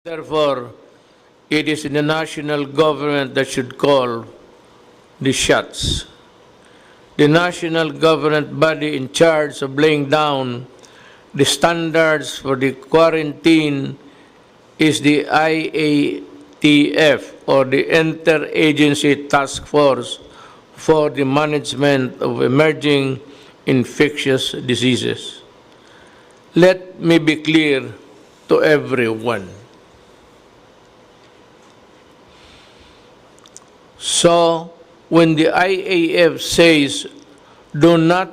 Therefore, it is the national government that should call the shots. The national government body in charge of laying down the standards for the quarantine is the IATF, or the Interagency Task Force for the Management of Emerging Infectious Diseases. Let me be clear to everyone. So, when the IAF says, do not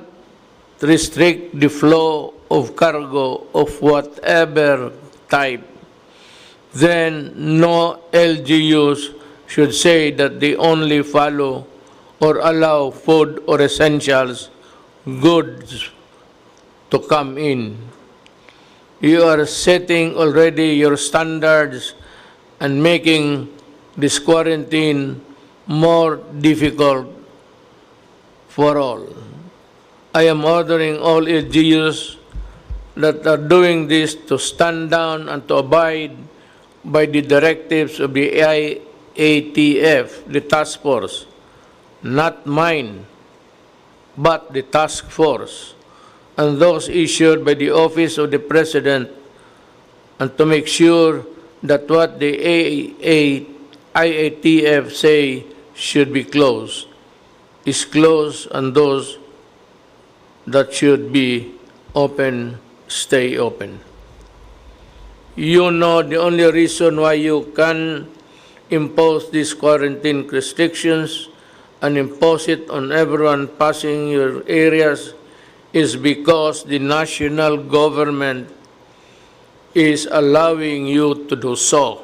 restrict the flow of cargo of whatever type, then no LGUs should say that they only follow or allow food or essentials goods to come in. You are setting already your standards and making this quarantine more difficult for all. I am ordering all LGUs that are doing this to stand down and to abide by the directives of the IATF, the task force, not mine, but the task force, and those issued by the Office of the President, and to make sure that what the IATF say should be closed is closed, and those that should be open stay open. You know the only reason why you can impose these quarantine restrictions and impose it on everyone passing your areas is because the national government is allowing you to do so.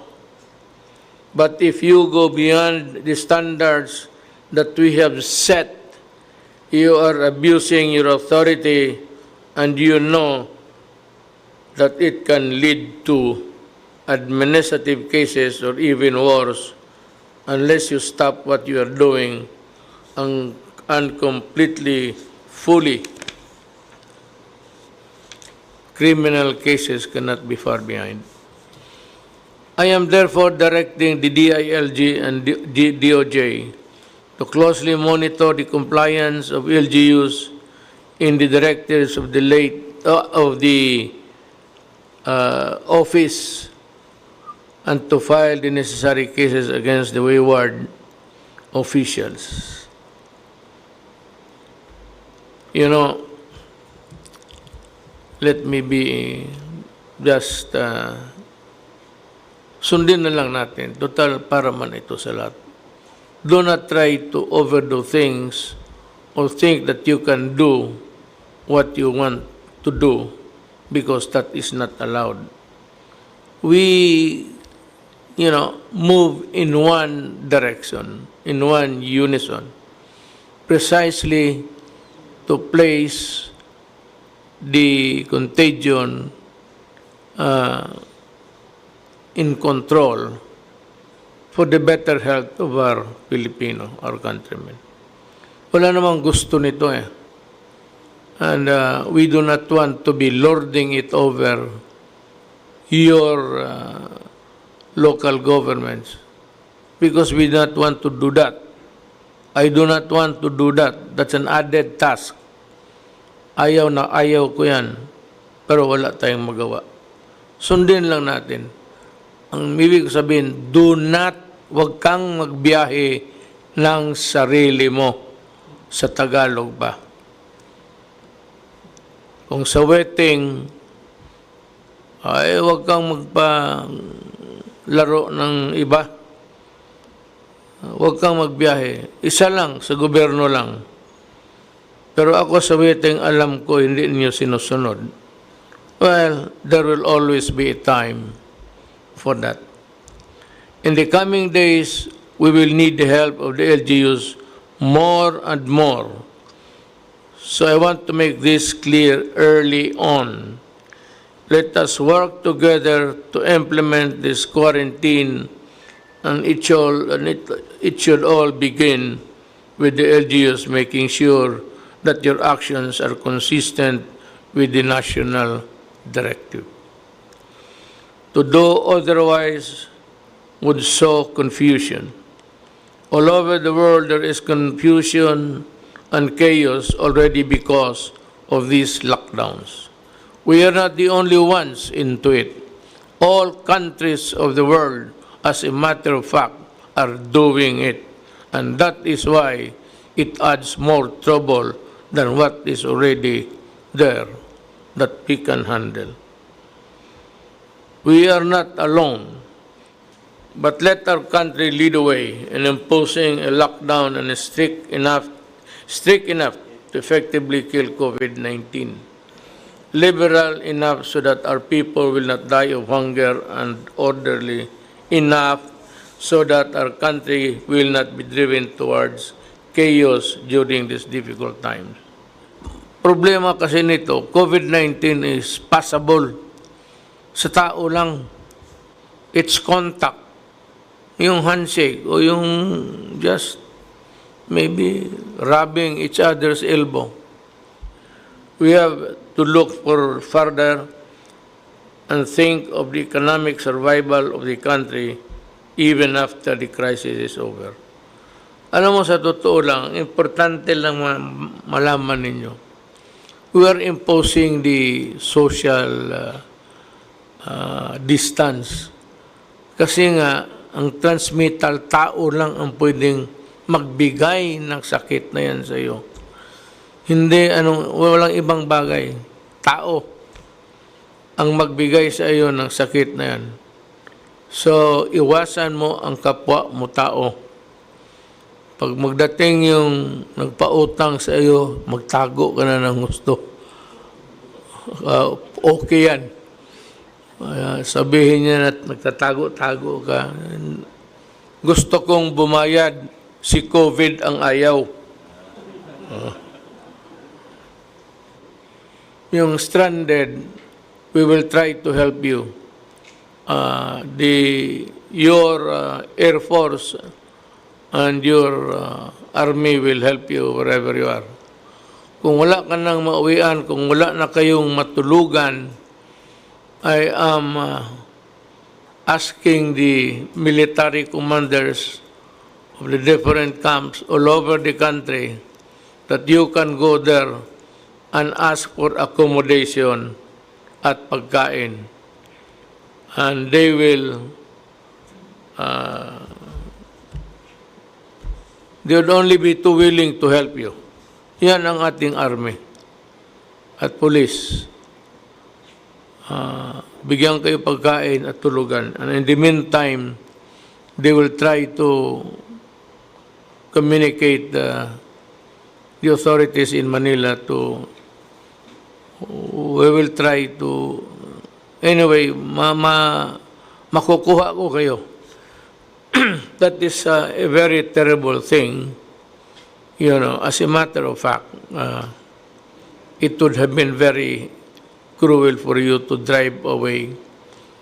But if you go beyond the standards that we have set, you are abusing your authority, and you know that it can lead to administrative cases or even worse unless you stop what you are doing and completely, fully. Criminal cases cannot be far behind. I am therefore directing the DILG and DOJ to closely monitor the compliance of LGUs in the directives of the office, and to file the necessary cases against the wayward officials. You know, let me be just sundin na lang natin. Total, para man ito sa lahat. Do not try to overdo things or think that you can do what you want to do, because that is not allowed. We, move in one direction, in one unison, precisely to place the contagion in control for the better health of our Filipino, our countrymen. Wala namang gusto nito eh. And we do not want to be lording it over your local governments, because we do not want to do that. I do not want to do that. That's an added task. Ayaw na ayaw ko yan, pero wala tayong magawa. Sundin lang natin. Ang ibig sabihin, wag kang magbiyahe ng sarili mo, sa Tagalog ba. Kung sa wedding, ay wag kang magpalaro ng iba. Wag kang magbiyahe. Isa lang, sa gobyerno lang. Pero ako sa wedding, alam ko, hindi niyo sinusunod. Well, there will always be a time for that. In the coming days, we will need the help of the LGUs more and more. So I want to make this clear early on. Let us work together to implement this quarantine, and it should all begin with the LGUs making sure that your actions are consistent with the national directive. To do otherwise would sow confusion. All over the world, there is confusion and chaos already because of these lockdowns. We are not the only ones into it. All countries of the world, as a matter of fact, are doing it. And that is why it adds more trouble than what is already there that we can handle. We are not alone, but let our country lead the way in imposing a lockdown and strict enough to effectively kill COVID-19. Liberal enough so that our people will not die of hunger, and orderly enough so that our country will not be driven towards chaos during these difficult times. Problema kasi nito, COVID-19 is passable sa tao lang. It's contact. Yung handshake o yung just maybe rubbing each other's elbow. We have to look for further and think of the economic survival of the country even after the crisis is over. Alam mo, sa totoo lang, importante lang malaman ninyo. We are imposing the social distance. Kasi nga, ang transmittal, tao lang ang pwedeng magbigay ng sakit na yan sa iyo. Hindi, walang ibang bagay. Tao ang magbigay sa iyo ng sakit na yan. So, iwasan mo ang kapwa mo tao. Pag magdating yung nagpautang sa iyo, magtago ka na ng gusto. Okay yan. Sabihin niya na nagtatago-tago ka. Gusto kong bumayad, si COVID ang ayaw. Yung stranded, we will try to help you. Your Air Force and your Army will help you wherever you are. Kung wala ka nang mauwian, kung wala na kayong matulugan, I am asking the military commanders of the different camps all over the country that you can go there and ask for accommodation at pagkain. And they will, they would only be too willing to help you. Yan ang ating army at police. Bigyan kayo pagkain at tulugan. And in the meantime, they will try to communicate the authorities in Manila to, we will try to, anyway, makukuha ko kayo. That is a very terrible thing. You know, as a matter of fact, it would have been very cruel for you to drive away,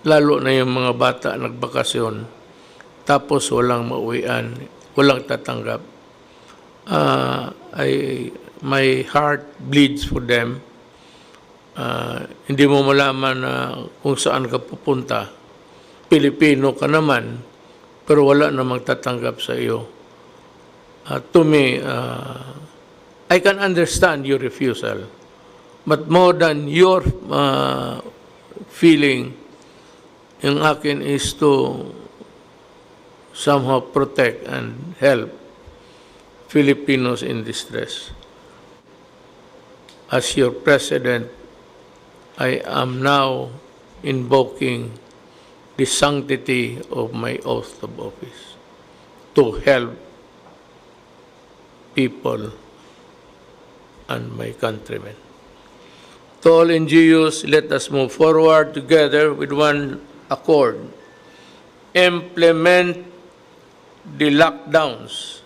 lalo na yung mga bata nagbakasyon, tapos walang mauwian, walang tatanggap. My heart bleeds for them. Hindi mo malaman kung saan ka pupunta. Pilipino ka naman, pero wala namang tatanggap sa iyo. To me, I can understand your refusal. But more than your feeling, yung akin is to somehow protect and help Filipinos in distress. As your president, I am now invoking the sanctity of my oath of office to help people and my countrymen. To all NGOs, let us move forward together with one accord. Implement the lockdowns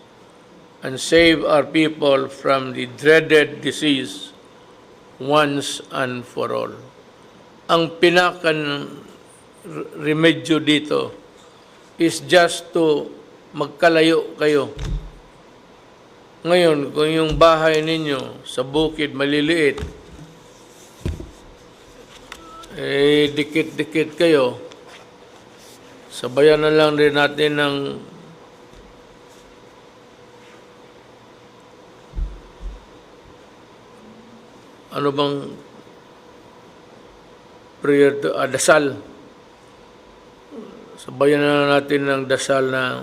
and save our people from the dreaded disease once and for all. Ang pinakan remedyo dito is just to magkalayo kayo. Ngayon, kung yung bahay ninyo sa bukid maliliit, dikit-dikit kayo, sabayan na lang rin natin ng ano bang prayer, dasal. Sabayan na natin ng dasal na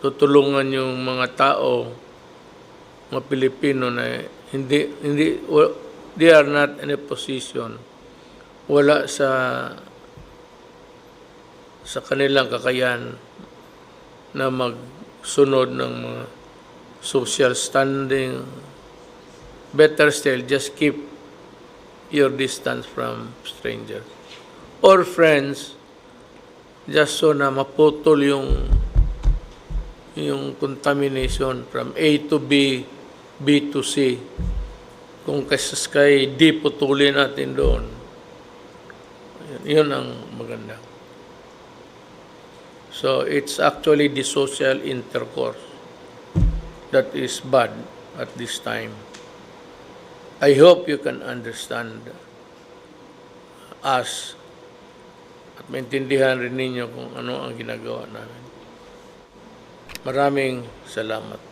tutulungan yung mga tao, mga Pilipino na they are not in a position, wala sa kanilang kakayahan na magsunod ng mga social standing. Better still, just keep your distance from strangers or friends, just so na maputol yung contamination from A to B, B to C. Kung kay D, putulin natin doon. Yun ang maganda. So, it's actually the social intercourse that is bad at this time. I hope you can understand us at maintindihan rin ninyo kung ano ang ginagawa namin. Maraming salamat.